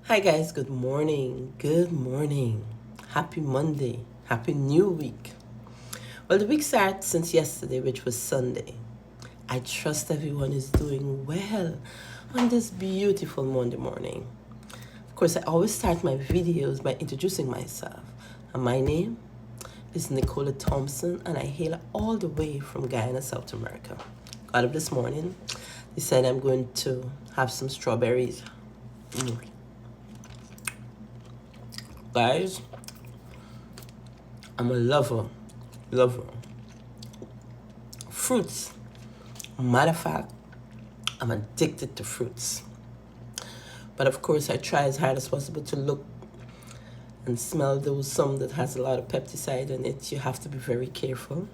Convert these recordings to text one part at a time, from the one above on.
Hi guys, good morning. Good morning. Happy Monday. Happy new week. Well, the week starts since yesterday, which was Sunday. I trust everyone is doing well on this beautiful Monday morning. Of course, I always start my videos by introducing myself. And my name is Nicola Thompson, and I hail all the way from Guyana, South America. Got up this morning, decided I'm going to have some strawberries. Guys, I'm a lover. Fruits. Matter of fact, I'm addicted to fruits. But of course, I try as hard as possible to look and smell those some that has a lot of pesticide in it. You have to be very careful.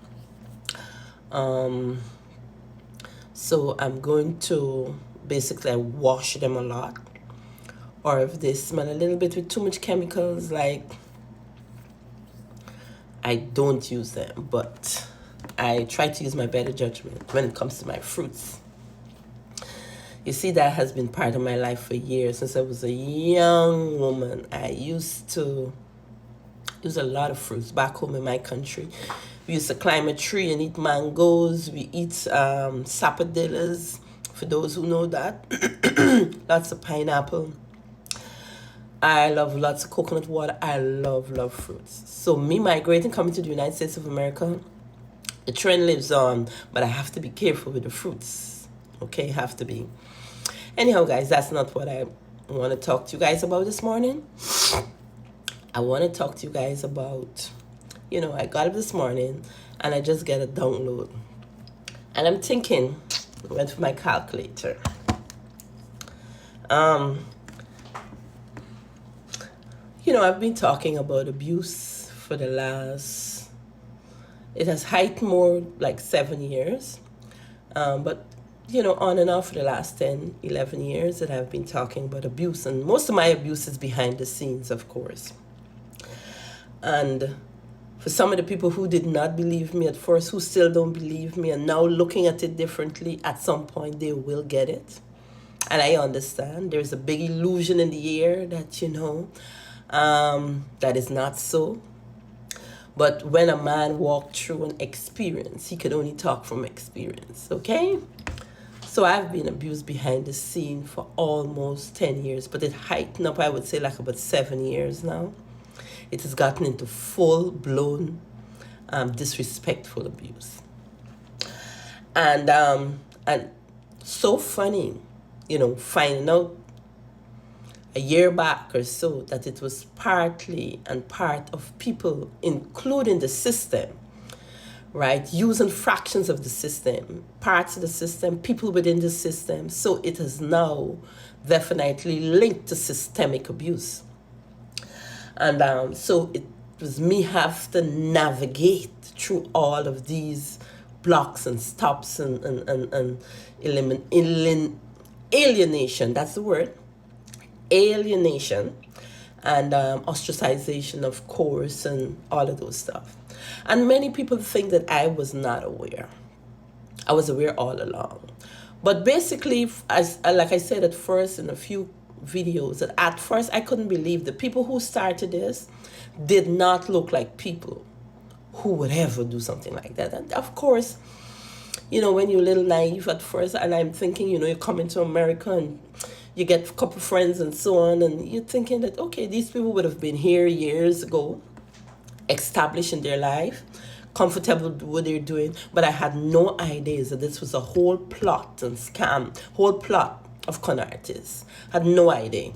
So I'm going to basically I wash them a lot. Or if they smell a little bit with too much chemicals, like I don't use them, but I try to use my better judgment when it comes to my fruits. You see, that has been part of my life for years. Since I was a young woman, I used to use a lot of fruits back home in my country. We used to climb a tree and eat mangoes. We eat sapodillas, for those who know that. Lots of pineapple. I love lots of coconut water. I love fruits. So me migrating, coming to the United States of America, the trend lives on, but I have to be careful with the fruits. Okay, have to be. Anyhow, guys, that's not what I want to talk to you guys about this morning. I want to talk to you guys about, I got up this morning and I just get a download. And I'm thinking, I went for my calculator. I've been talking about abuse for the last, it has heightened more like 7 years. But on and off for the last 10, 11 years that I've been talking about abuse. And most of my abuse is behind the scenes, of course. And for some of the people who did not believe me at first, who still don't believe me, and now looking at it differently, at some point they will get it. And I understand. There's a big illusion in the air that, that is not so. But when a man walked through an experience, he could only talk from experience, okay? So I've been abused behind the scene for almost 10 years, but it heightened up, I would say, like about 7 years now. It has gotten into full-blown disrespectful abuse. And so funny, finding out a year back or so that it was partly and part of people, including the system, right? Using fractions of the system, parts of the system, people within the system. So it is now definitely linked to systemic abuse. And so it was me have to navigate through all of these blocks and stops and alienation, that's the word, alienation, and ostracization, of course, and all of those stuff. And many people think that I was not aware. I was aware all along. But basically, like I said at first in a few videos, that at first I couldn't believe the people who started this did not look like people who would ever do something like that. And of course, when you're a little naive at first, and I'm thinking, you come into America and you get a couple friends and so on, and you're thinking that, okay, these people would have been here years ago, established in their life, comfortable with what they're doing. But I had no idea that this was a whole plot and scam, whole plot of con artists. Had no idea.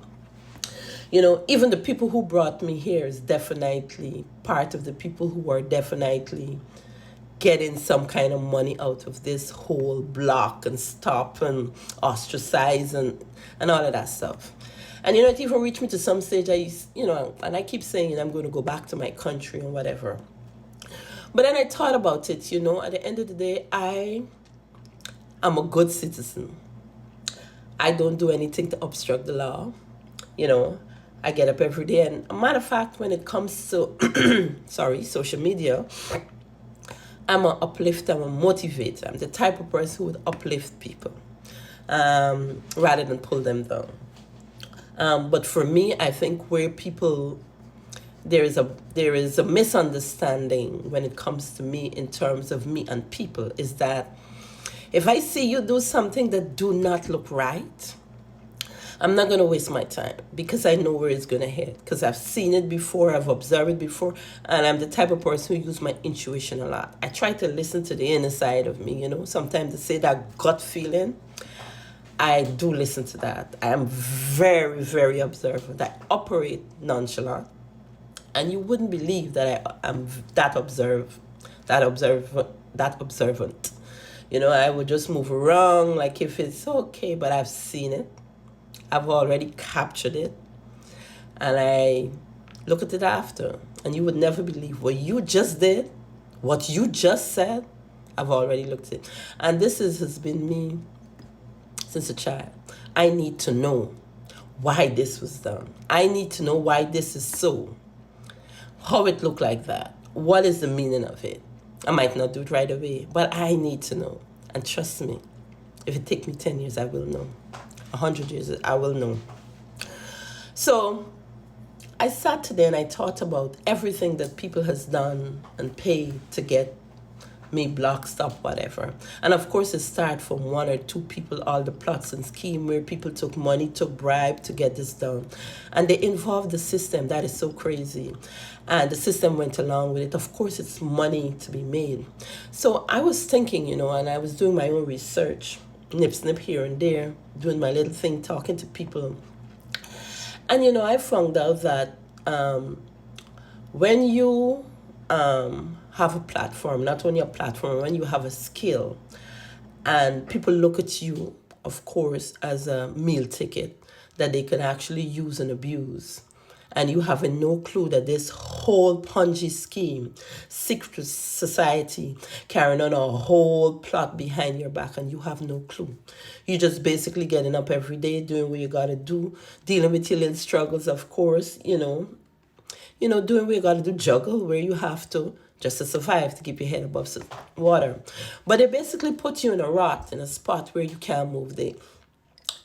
Even the people who brought me here is definitely part of the people who are definitely getting some kind of money out of this whole block and stop and ostracize and all of that stuff. And it even reached me to some stage, and I keep saying I'm going to go back to my country and whatever. But then I thought about it, at the end of the day, I am a good citizen. I don't do anything to obstruct the law. I get up every day. And a matter of fact, when it comes to, social media, I'm an uplifter, I'm a motivator. I'm the type of person who would uplift people rather than pull them down. But for me, I think where people there is a misunderstanding when it comes to me in terms of me and people is that if I see you do something that do not look right, I'm not going to waste my time because I know where it's going to hit. Because I've seen it before, I've observed it before, and I'm the type of person who use my intuition a lot. I try to listen to the inner side of me, you know. Sometimes to say that gut feeling, I do listen to that. I am very, very observant. I operate nonchalant, and you wouldn't believe that I am that observant. You know, I would just move around like if it's okay, but I've seen it. I've already captured it, and I look at it after, and you would never believe what you just did, what you just said. I've already looked at it, and has been me since a child. I need to know why this was done. I need to know why this is so, how it looked like that. What is the meaning of it? I might not do it right away, but I need to know. And trust me, if it takes me 10 years, I will know. 100 years, I will know. So I sat today and I thought about everything that people has done and paid to get me block, stop, whatever. And of course, it started from one or two people, all the plots and scheme where people took money, took bribe to get this done. And they involved the system. That is so crazy. And the system went along with it. Of course, it's money to be made. So I was thinking, you know, and I was doing my own research, snip here and there, doing my little thing, talking to people. And, you know, I found out that when you have a platform, not only a platform, when you have a skill and people look at you, of course, as a meal ticket that they can actually use and abuse, and you have no clue that this whole Ponzi scheme, secret society carrying on a whole plot behind your back, and you have no clue. You just basically getting up every day, doing what you gotta do, dealing with your little struggles, of course, doing what you gotta do, juggle where you have to, just to survive, to keep your head above water. But they basically put you in a rut, in a spot where you can't move. They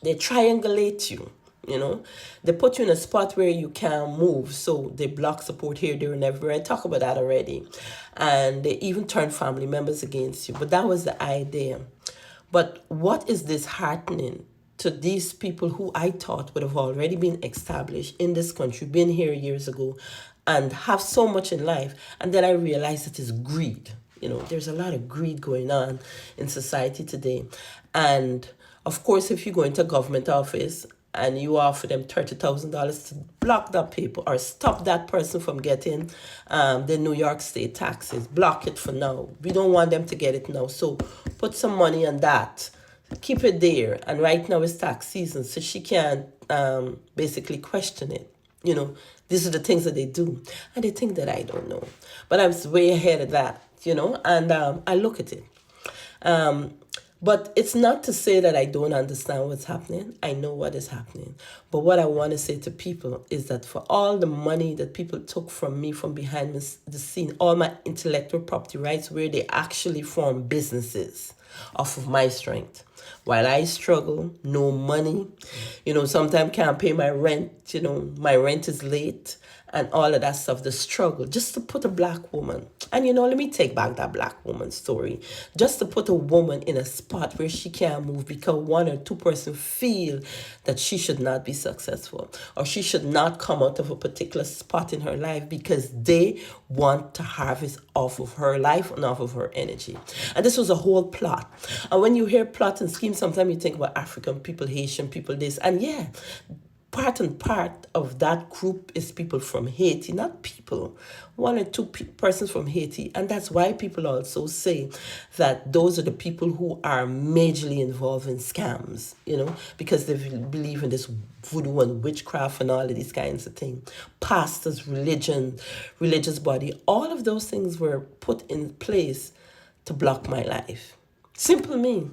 triangulate you, you know. They put you in a spot where you can't move, so they block support here, there, and everywhere. I talk about that already. And they even turn family members against you. But that was the idea. But what is disheartening to these people who I thought would have already been established in this country, been here years ago, and have so much in life, and then I realized it is greed. You know, there's a lot of greed going on in society today. And of course, if you go into a government office and you offer them $30,000 to block that paper or stop that person from getting the New York State taxes, block it for now. We don't want them to get it now. So put some money on that. Keep it there. And right now it's tax season, so she can't basically question it. You know, these are the things that they do. And they think that I don't know. But I'm way ahead of that, you know, and I look at it. But it's not to say that I don't understand what's happening. I know what is happening. But what I want to say to people is that for all the money that people took from me from behind the scene, all my intellectual property rights, where they actually form businesses off of my strength. While I struggle, no money, you know, sometimes can't pay my rent, you know, my rent is late and all of that stuff, the struggle, just to put a black woman, and you know, let me take back that black woman story, just to put a woman in a spot where she can't move because one or two person feel that she should not be successful or she should not come out of a particular spot in her life because they want to harvest off of her life and off of her energy. And this was a whole plot. And when you hear plot and scheme, sometimes you think about African people, Haitian people, this, and yeah, part and part of that group is people from Haiti, not people, one or two persons from Haiti. And that's why people also say that those are the people who are majorly involved in scams, you know, because they believe in this voodoo and witchcraft and all of these kinds of things. Pastors, religion, religious body, all of those things were put in place to block my life. Simple me.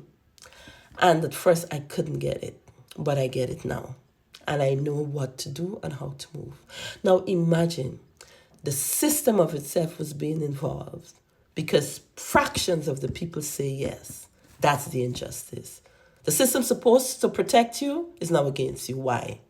And at first I couldn't get it, but I get it now. And I know what to do and how to move. Now imagine the system of itself was being involved because fractions of the people say yes. That's the injustice. The system supposed to protect you is now against you. Why?